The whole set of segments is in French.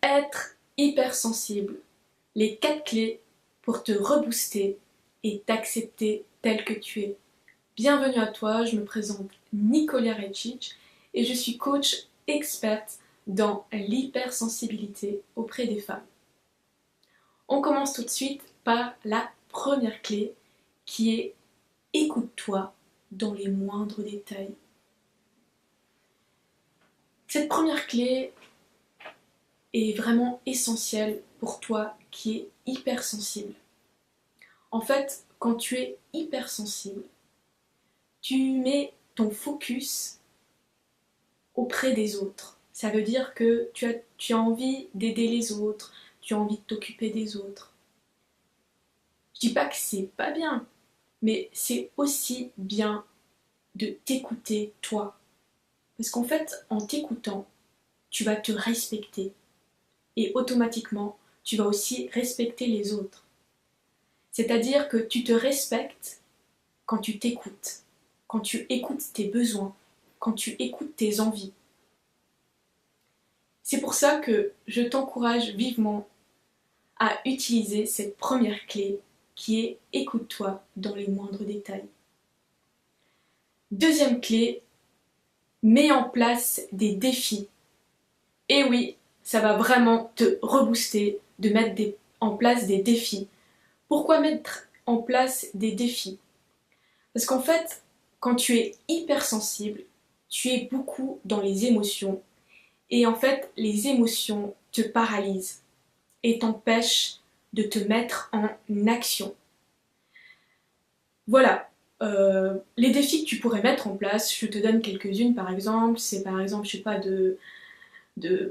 Être hypersensible. Les 4 clés pour te rebooster et t'accepter tel que tu es. Bienvenue à toi, je me présente Nicolia Recic et je suis coach experte dans l'hypersensibilité auprès des femmes. On commence tout de suite par la première clé qui est écoute-toi dans les moindres détails. Cette première clé est vraiment essentielle pour toi qui es hypersensible. En fait, quand tu es hypersensible, tu mets ton focus auprès des autres. Ça veut dire que tu as envie d'aider les autres, tu as envie de t'occuper des autres. Je dis pas que c'est pas bien, mais c'est aussi bien de t'écouter toi. Parce qu'en fait, en t'écoutant, tu vas te respecter. Et automatiquement, tu vas aussi respecter les autres. C'est-à-dire que tu te respectes quand tu t'écoutes, quand tu écoutes tes besoins, quand tu écoutes tes envies. C'est pour ça que je t'encourage vivement à utiliser cette première clé qui est écoute-toi dans les moindres détails. Deuxième clé, mets en place des défis. Et oui, ça va vraiment te rebooster de mettre en place des défis. Pourquoi mettre en place des défis? Parce qu'en fait, quand tu es hypersensible, tu es beaucoup dans les émotions. Et en fait, les émotions te paralysent et t'empêchent de te mettre en action. Voilà, les défis que tu pourrais mettre en place, je te donne quelques-unes par exemple. C'est par exemple, je sais pas,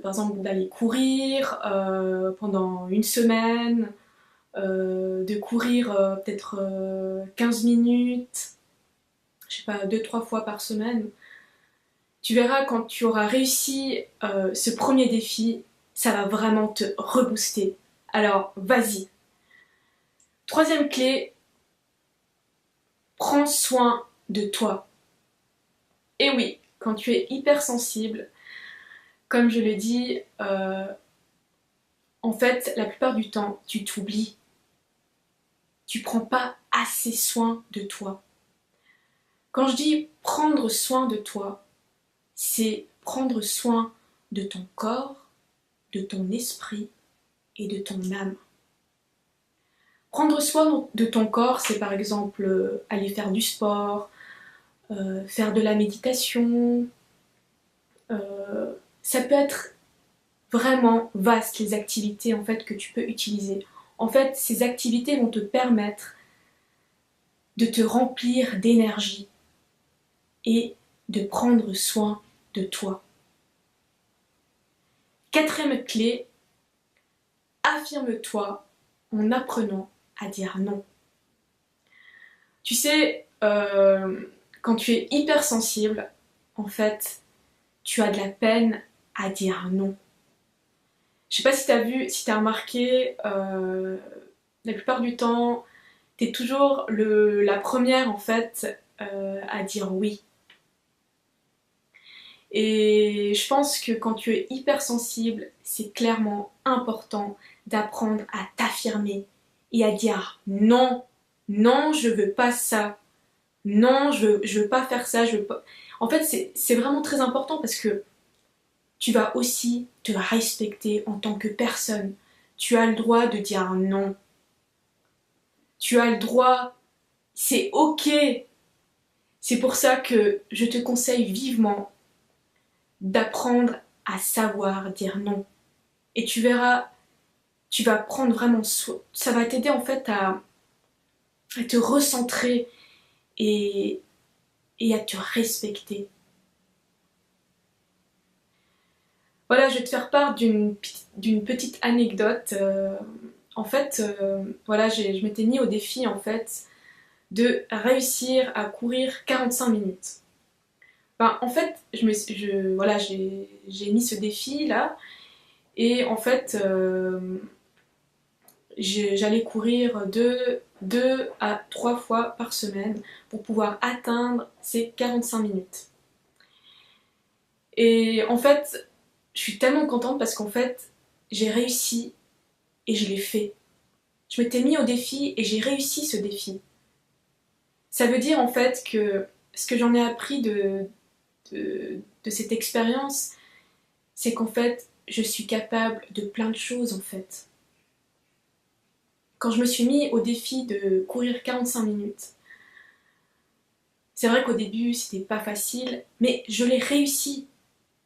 par exemple d'aller courir pendant une semaine, de courir peut-être 15 minutes, je sais pas, 2-3 fois par semaine. Tu verras quand tu auras réussi ce premier défi, ça va vraiment te rebooster. Alors, vas-y. Troisième clé, prends soin de toi. Et oui, quand tu es hypersensible, comme je le dis, en fait, la plupart du temps, tu t'oublies. Tu prends pas assez soin de toi. Quand je dis prendre soin de toi, c'est prendre soin de ton corps, de ton esprit et de ton âme. Prendre soin de ton corps, c'est par exemple aller faire du sport, faire de la méditation. Ça peut être vraiment vaste les activités en fait que tu peux utiliser. En fait, ces activités vont te permettre de te remplir d'énergie et de prendre soin de toi. Quatrième clé, affirme-toi en apprenant à dire non. Tu sais, quand tu es hypersensible, en fait, tu as de la peine à dire non. Je sais pas si tu as vu, si tu as remarqué, la plupart du temps, tu es toujours la première en fait à dire oui. Et je pense que quand tu es hypersensible, c'est clairement important d'apprendre à t'affirmer et à dire non, non, je veux pas ça, non, je veux pas faire ça, je veux pas. En fait, c'est vraiment très important parce que tu vas aussi te respecter en tant que personne. Tu as le droit de dire non. Tu as le droit, c'est ok. C'est pour ça que je te conseille vivement d'apprendre à savoir dire non. Et tu verras, tu vas prendre vraiment soin. Ça va t'aider en fait à te recentrer et à te respecter. Voilà, je vais te faire part d'une petite anecdote. En fait, voilà, je m'étais mis au défi en fait de réussir à courir 45 minutes. Ben, en fait, voilà, j'ai mis ce défi là et en fait, j'allais courir 2 à 3 fois par semaine pour pouvoir atteindre ces 45 minutes. Et en fait, je suis tellement contente parce qu'en fait, j'ai réussi et je l'ai fait. Je m'étais mis au défi et j'ai réussi ce défi. Ça veut dire en fait que ce que j'en ai appris de cette expérience, c'est qu'en fait, je suis capable de plein de choses en fait. Quand je me suis mis au défi de courir 45 minutes, c'est vrai qu'au début c'était pas facile, mais je l'ai réussi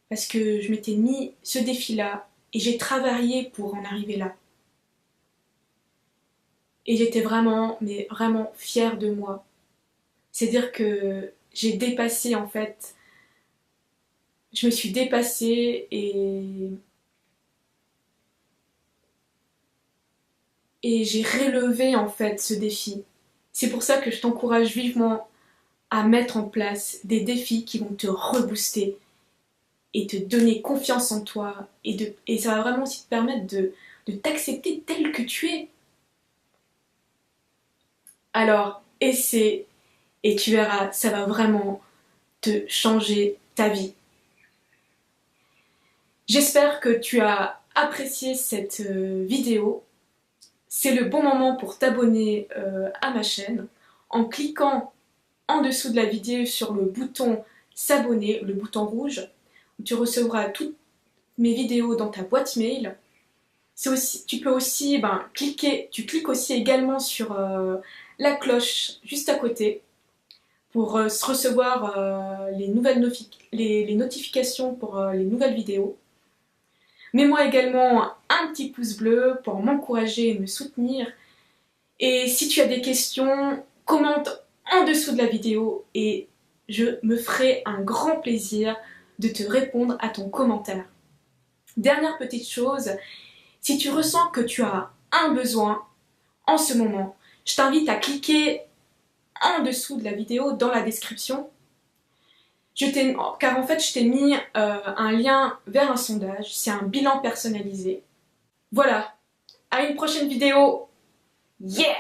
parce que je m'étais mis ce défi-là et j'ai travaillé pour en arriver là. Et j'étais vraiment, mais vraiment fière de moi. C'est-à-dire que j'ai dépassé en fait, je me suis dépassée et j'ai relevé en fait ce défi. C'est pour ça que je t'encourage vivement à mettre en place des défis qui vont te rebooster et te donner confiance en toi et ça va vraiment aussi te permettre de t'accepter tel que tu es. Alors, essaie et tu verras, ça va vraiment te changer ta vie. J'espère que tu as apprécié cette vidéo. C'est le bon moment pour t'abonner à ma chaîne en cliquant en dessous de la vidéo sur le bouton s'abonner, le bouton rouge, où tu recevras toutes mes vidéos dans ta boîte mail. Tu peux aussi tu cliques aussi également sur la cloche juste à côté pour recevoir les notifications pour les nouvelles vidéos. Mets-moi également un petit pouce bleu pour m'encourager et me soutenir. Et si tu as des questions, commente en dessous de la vidéo et je me ferai un grand plaisir de te répondre à ton commentaire. Dernière petite chose, si tu ressens que tu as un besoin en ce moment, je t'invite à cliquer en dessous de la vidéo dans la description. Car en fait, je t'ai mis un lien vers un sondage, c'est un bilan personnalisé. Voilà, à une prochaine vidéo. Yeah!